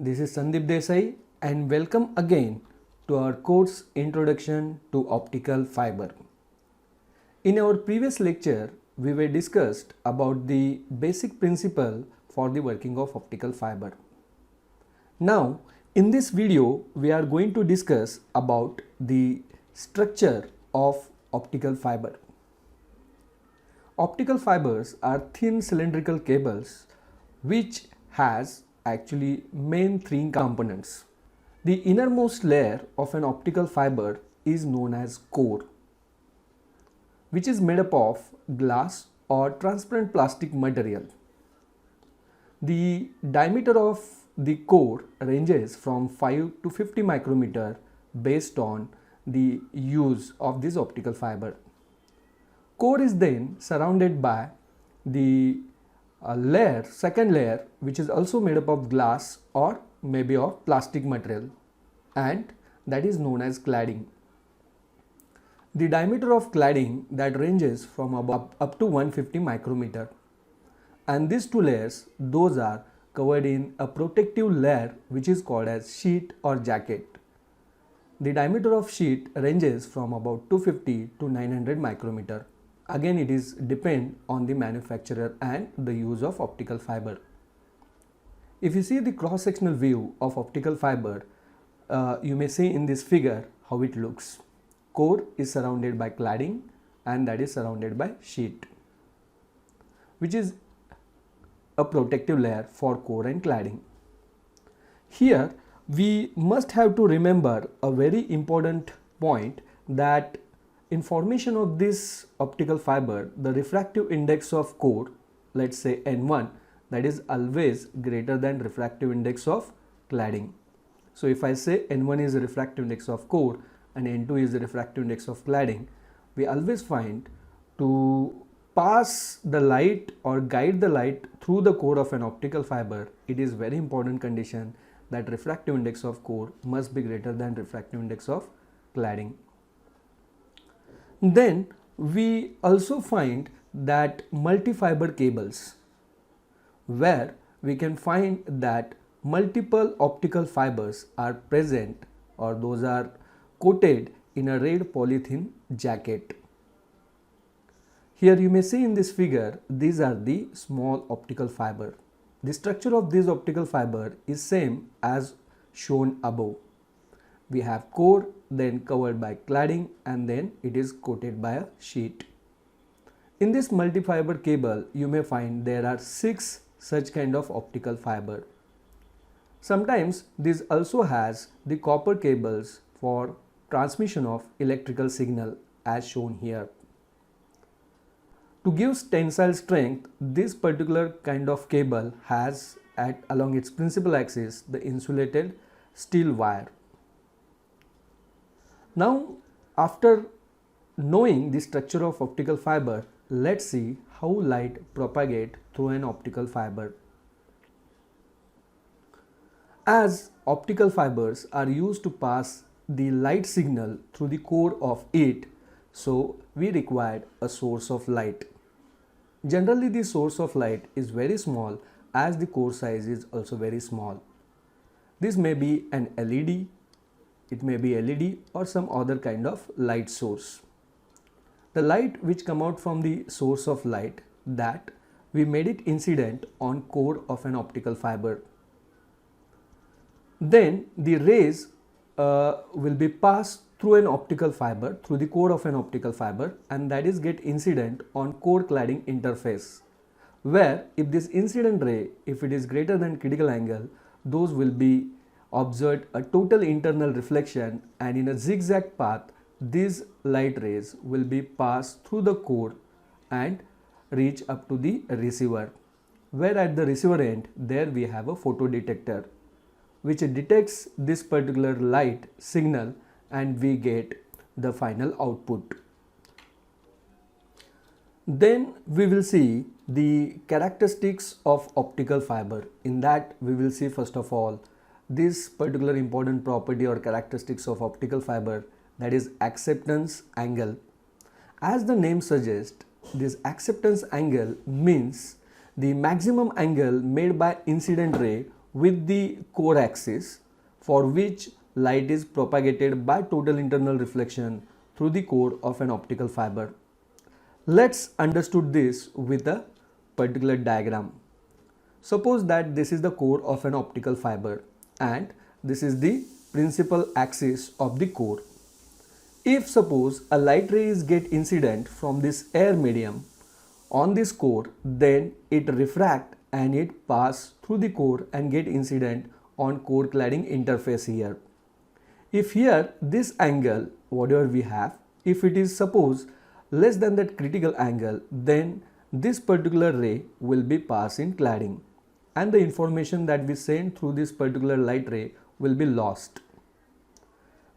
this is Sandeep Desai and welcome again to our course Introduction to Optical Fiber. In our previous lecture, we were discussed about the basic principle for the working of optical fiber. Now, in this video, we are going to discuss about the structure of optical fiber. Optical fibers are thin cylindrical cables which has actually main three components. The innermost layer of an optical fiber is known as core, which is made up of glass or transparent plastic material. The diameter of the core ranges from 5 to 50 micrometer based on the use of this optical fiber. Core is then surrounded by the second layer, which is also made up of glass or maybe of plastic material, and that is known as cladding. The diameter of cladding that ranges from about up to 150 micrometer, and these two layers, those are covered in a protective layer which is called as sheet or jacket. The diameter of sheet ranges from about 250 to 900 micrometer. Again, it is depend on the manufacturer and the use of optical fiber. If you see the cross-sectional view of optical fiber, you may see in this figure how it looks. Core is surrounded by cladding and that is surrounded by sheet, which is a protective layer for core and cladding. Here we must have to remember a very important point, that in formation of this optical fiber, the refractive index of core, let's say N1, that is always greater than refractive index of cladding. So if I say N1 is the refractive index of core and N2 is the refractive index of cladding, we always find to pass the light or guide the light through the core of an optical fiber, it is very important condition that refractive index of core must be greater than refractive index of cladding. Then we also find that multi-fiber cables, where we can find that multiple optical fibers are present or those are coated in a red polythene jacket. Here you may see in this figure, these are the small optical fiber. The structure of this optical fiber is same as shown above. We have core, then covered by cladding, and then it is coated by a sheet. In this multi-fiber cable, you may find there are 6 such kind of optical fiber. Sometimes this also has the copper cables for transmission of electrical signal as shown here. To give tensile strength, this particular kind of cable has along its principal axis the insulated steel wire. Now, after knowing the structure of optical fiber, let's see how light propagate through an optical fiber. As optical fibers are used to pass the light signal through the core of it, so we required a source of light. Generally, the source of light is very small as the core size is also very small. This may be an LED, it may be LED or some other kind of light source. The light which come out from the source of light, that we made it incident on core of an optical fiber. Then the rays will be passed through an optical fiber, through the core of an optical fiber, and that is get incident on core cladding interface, where if this incident ray, if it is greater than critical angle, those will be observed a total internal reflection, and in a zigzag path these light rays will be passed through the core and reach up to the receiver, where at the receiver end there we have a photodetector which detects this particular light signal and we get the final output. Then we will see the characteristics of optical fiber. In that we will see first of all this particular important property or characteristics of optical fiber, that is acceptance angle. As the name suggests, this acceptance angle means the maximum angle made by incident ray with the core axis, for which light is propagated by total internal reflection through the core of an optical fiber. Let's understand this with a particular diagram. Suppose that this is the core of an optical fiber and this is the principal axis of the core. If suppose a light ray is get incident from this air medium on this core, then it refract and it pass through the core and get incident on core cladding interface here. If here this angle whatever we have, if it is suppose less than that critical angle, then this particular ray will be passed in cladding and the information that we send through this particular light ray will be lost.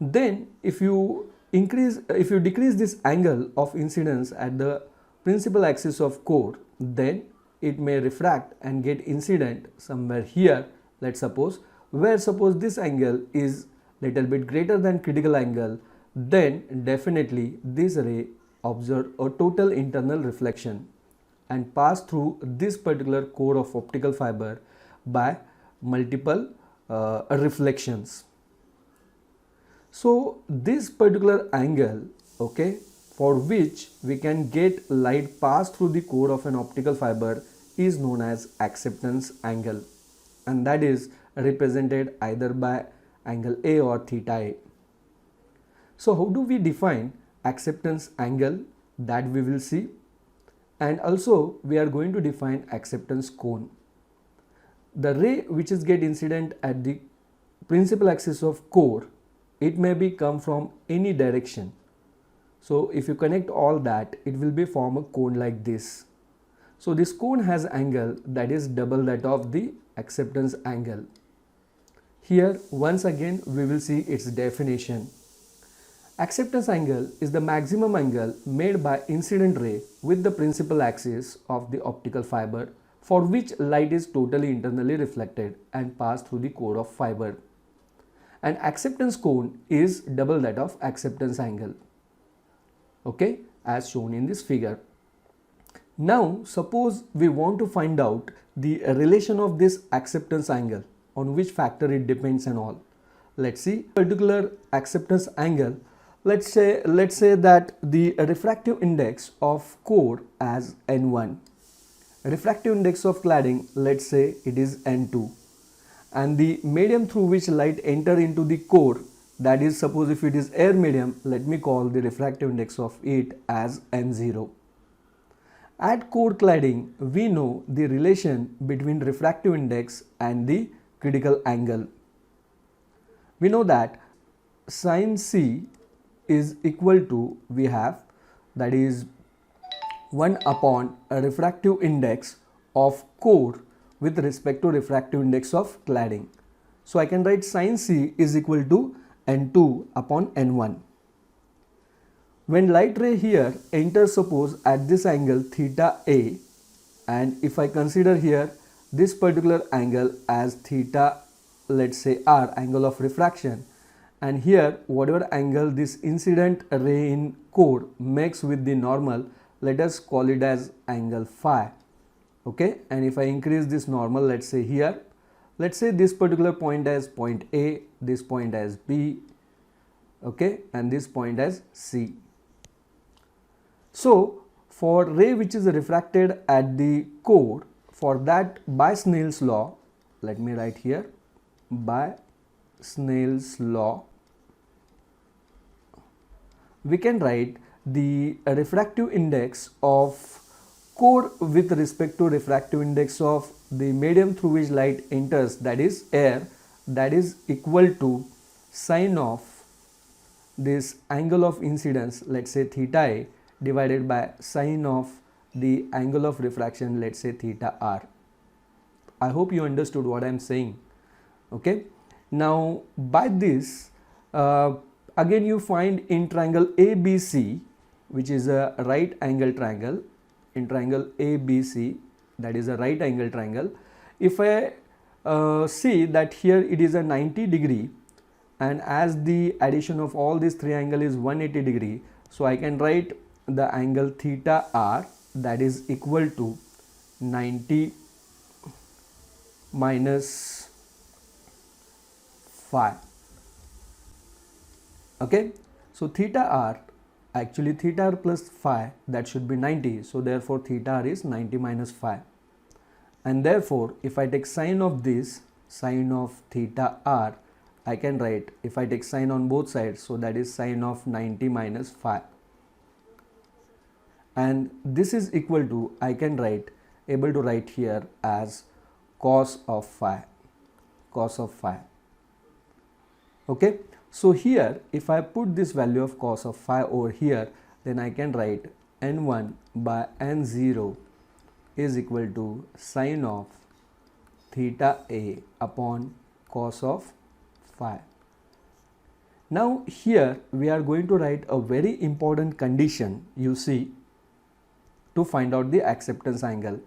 Then if you decrease this angle of incidence at the principal axis of core, then it may refract and get incident somewhere here, let's suppose, where suppose this angle is little bit greater than critical angle, then definitely this ray observe a total internal reflection and pass through this particular core of optical fiber by multiple reflections. So this particular angle, okay, for which we can get light pass through the core of an optical fiber is known as acceptance angle, and that is represented either by angle A or theta A. So how do we define acceptance angle, that we will see, and also we are going to define acceptance cone. The ray which is get incident at the principal axis of core, it may be come from any direction. So if you connect all that, it will be form a cone like this. So this cone has angle that is double that of the acceptance angle. Here once again we will see its definition. Acceptance angle is the maximum angle made by incident ray with the principal axis of the optical fiber, for which light is totally internally reflected and passed through the core of fiber. And acceptance cone is double that of acceptance angle, okay, as shown in this figure. Now suppose we want to find out the relation of this acceptance angle, on which factor it depends and all. Let's see particular acceptance angle. Let's say that the refractive index of core as N1, refractive index of cladding, let's say it is N2, and the medium through which light enter into the core, that is suppose if it is air medium, let me call the refractive index of it as N0. At core cladding, we know the relation between refractive index and the critical angle. We know that sin C is equal to, we have, that is 1 upon a refractive index of core with respect to refractive index of cladding. So I can write sin C is equal to N2 upon N1. When light ray here enters suppose at this angle theta A, and if I consider here this particular angle as theta, let's say R, angle of refraction, and here whatever angle this incident ray in core makes with the normal, let us call it as angle phi, okay. And if I increase this normal, let's say here, let's say this particular point as point A, this point as B, okay, and this point as C. So for ray which is refracted at the core, for that by Snell's law, let me write here, by Snell's law, we can write the refractive index of core with respect to refractive index of the medium through which light enters, that is air, that is equal to sine of this angle of incidence, let's say theta A, divided by sine of the angle of refraction, let's say theta R. I hope you understood what I am saying, okay. Now by this again you find in triangle ABC, which is a right angle triangle, in triangle ABC, that is a right angle triangle, if I see that here it is a 90 degree, and as the addition of all these three angles is 180 degree, so I can write the angle theta R, that is equal to 90 minus phi. Okay, so theta r, actually theta r plus phi, that should be 90. So therefore theta r is 90 minus phi. And therefore if I take sine of this, sine of theta r, I can write, if I take sine on both sides, so that is sine of 90 minus phi. And this is equal to, I can write, able to write here as cos of phi, cos of phi. Okay, so here if I put this value of cos of phi over here, then I can write n1 by n0 is equal to sine of theta a upon cos of phi. Now here we are going to write a very important condition, you see, to find out the acceptance angle.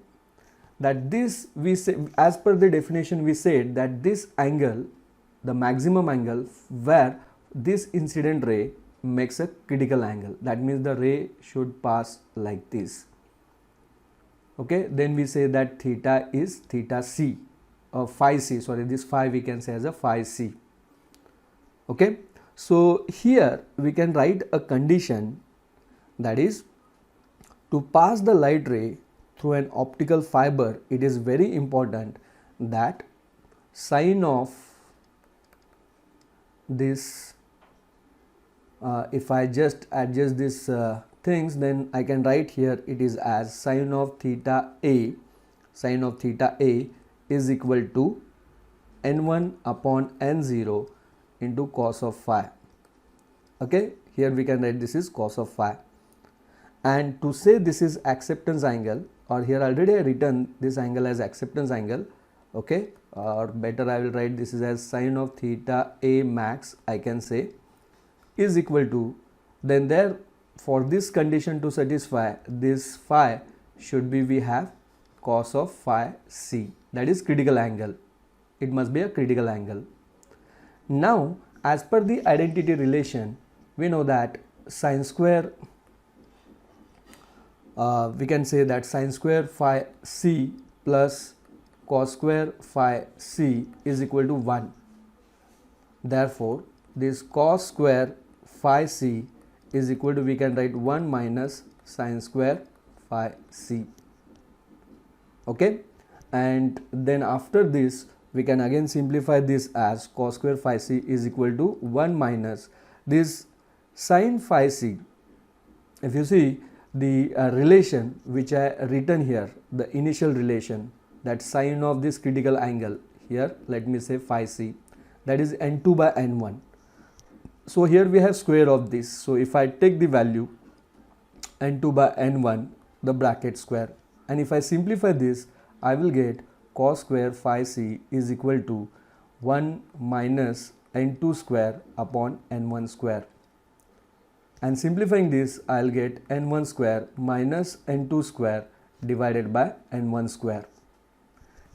That this, we say, as per the definition we said that this angle, the maximum angle where this incident ray makes a critical angle, that means the ray should pass like this. Okay, then we say that theta is theta c, phi c, sorry, this phi we can say as a phi c. Okay, so here we can write a condition, that is, to pass the light ray through an optical fiber, it is very important that sine of this, if I just adjust this things, then I can write here it is as sine of theta a, sine of theta a is equal to n1 upon n0 into cos of phi. Okay, here we can write this is cos of phi. And to say this is acceptance angle, or here already I written this angle as acceptance angle, okay, or better I will write this is as sine of theta a max, I can say, is equal to, then there for this condition to satisfy, this phi should be, we have cos of phi c, that is critical angle. It must be a critical angle. Now as per the identity relation, we know that sine square, we can say that sine square phi c plus cos square phi c is equal to 1. Therefore this cos square phi c is equal to, we can write 1 minus sine square phi c. Okay, and then after this we can again simplify this as cos square phi c is equal to 1 minus this sine phi c. If you see the relation which I written here, the initial relation, that sine of this critical angle, here let me say phi c, that is n2 by n1. So here we have square of this, so if I take the value n2 by n1, the bracket square, and if I simplify this, I will get cos square phi c is equal to 1 minus n2 square upon n1 square. And simplifying this, I'll get n1 square minus n2 square divided by n1 square.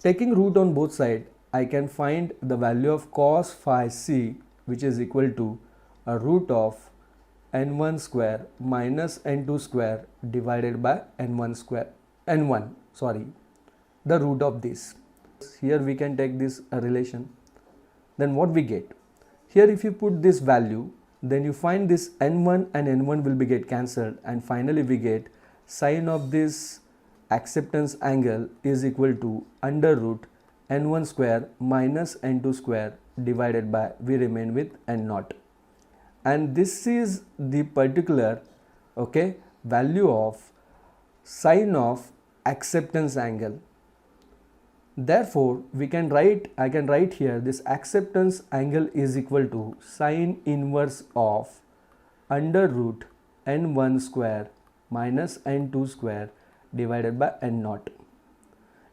Taking root on both sides, I can find the value of cos phi c, which is equal to a root of n1 square minus n2 square divided by n1 square, n1, sorry, the root of this. Here we can take this relation. Then what we get? Here if you put this value, then you find this n1 and n1 will be get cancelled, and finally we get sine of this acceptance angle is equal to under root n1 square minus n2 square divided by, we remain with n0. And this is the particular, okay, value of sine of acceptance angle. Therefore we can write, I can write here this acceptance angle is equal to sine inverse of under root n1 square minus n2 square divided by n0.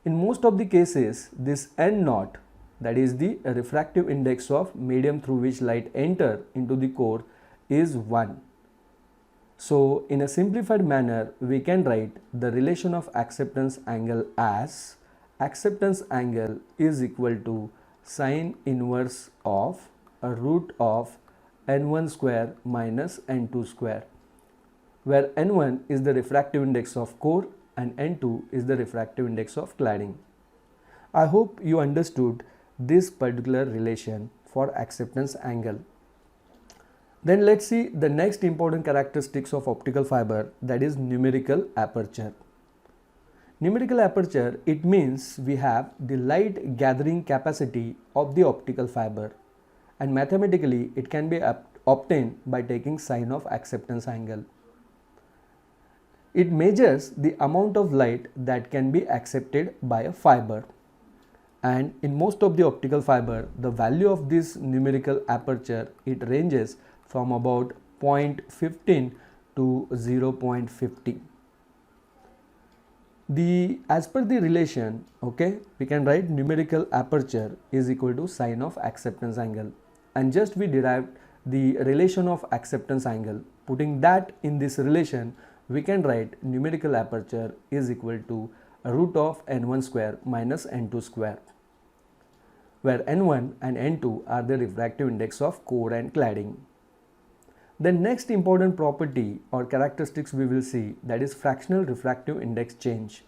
In most of the cases, this n0, that is the refractive index of medium through which light enter into the core, is 1. So in a simplified manner, we can write the relation of acceptance angle as acceptance angle is equal to sine inverse of a root of n1 square minus n2 square, where n1 is the refractive index of core and n2 is the refractive index of cladding. I hope you understood this particular relation for for acceptance angle. Then let's see the next important characteristics of optical fiber, that is numerical aperture. Numerical aperture, it means we have the light gathering capacity of the optical fiber, and mathematically it can be obtained by taking sign of acceptance angle. It measures the amount of light that can be accepted by a fiber, and in most of the optical fiber the value of this numerical aperture, it ranges from about 0.15 to 0.50. As per the relation, okay, we can write numerical aperture is equal to sine of acceptance angle, and just we derived the relation of acceptance angle. Putting that in this relation, we can write numerical aperture is equal to root of n1 square minus n2 square, where n1 and n2 are the refractive index of core and cladding. The next important property or characteristics we will see, that is fractional refractive index change.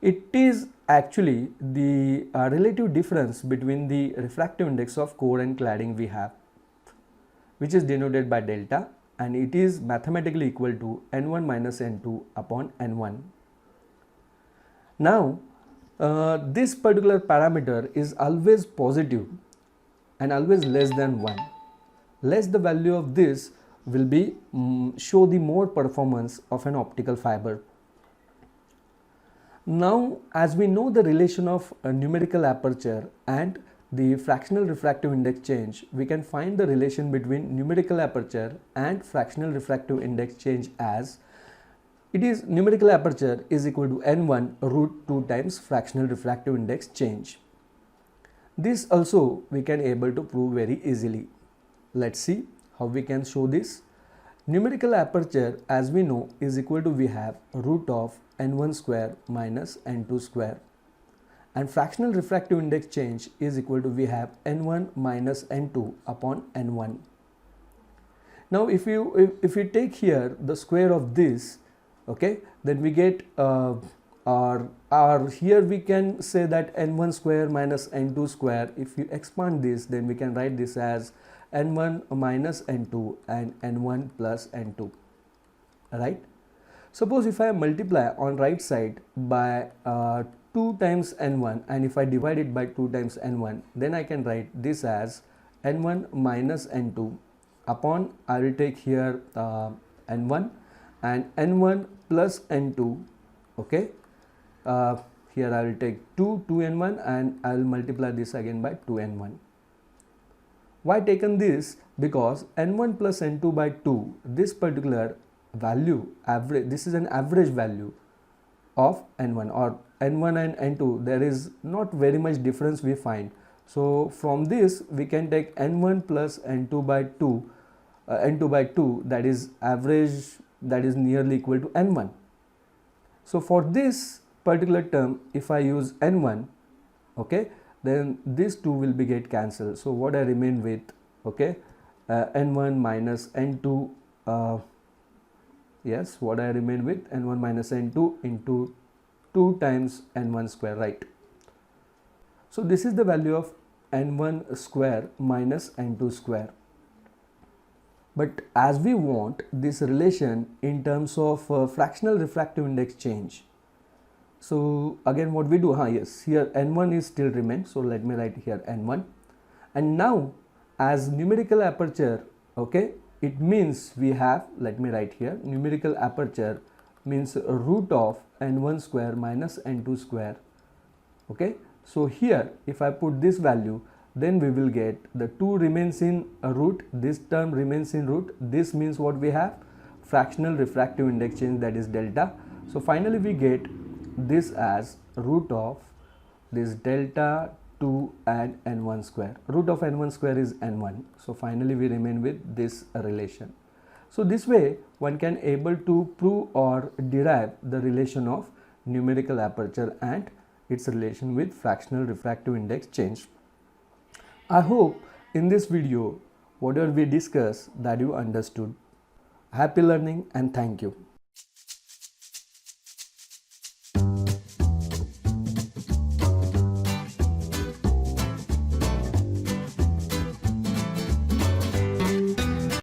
It is actually the relative difference between the refractive index of core and cladding we have, which is denoted by delta, and it is mathematically equal to n1 minus n2 upon n1. Now, this particular parameter is always positive and always less than 1. Less the value of this will be show the more performance of an optical fiber. Now, as we know the relation of numerical aperture and the fractional refractive index change, we can find the relation between numerical aperture and fractional refractive index change as it is numerical aperture is equal to n1 root 2 times fractional refractive index change. This also we can able to prove very easily. Let's see how we can show this. Numerical aperture, as we know, is equal to we have root of n1 square minus n2 square, and fractional refractive index change is equal to we have n1 minus n2 upon n1. Now if we take here the square of this, okay, then we get or here we can say that n1 square minus n2 square. If you expand this, then we can write this as n1 minus n2 and n1 plus n2, right? Suppose if I multiply on right side by 2 times n1, and if I divide it by 2 times n1, then I can write this as n1 minus n2 upon, I will take here n1 and n1 plus n2, okay. Here I will take 2n1 and I will multiply this again by 2n1. Why taken this? Because n1 plus n2 by 2, this particular value average, this is an average value of n1, or n1 and n2 there is not very much difference we find. So from this we can take n1 plus n2 by 2, n2 by 2, that is average, that is nearly equal to n1. So for this particular term, if I use n1, okay, then these two will be get cancelled. So what I remain with, okay, n1 minus n2, yes, what I remain with n1 minus n2 into 2 times n1 square, right? So this is the value of n1 square minus n2 square. But as we want this relation in terms of fractional refractive index change, so again what we do, yes, here n1 is still remain, so let me write here n1, and now as numerical aperture, okay, it means we have, let me write here, numerical aperture means root of n1 square minus n2 square, okay. So here if I put this value, then we will get the 2 remains in a root, this term remains in root, this means what we have, fractional refractive index change, that is delta. So finally we get this as root of this delta 2 and n1 square. Root of n1 square is n1. So finally we remain with this relation. So this way one can able to prove or derive the relation of numerical aperture and its relation with fractional refractive index change. I hope in this video whatever we discussed that you understood. Happy learning and thank you.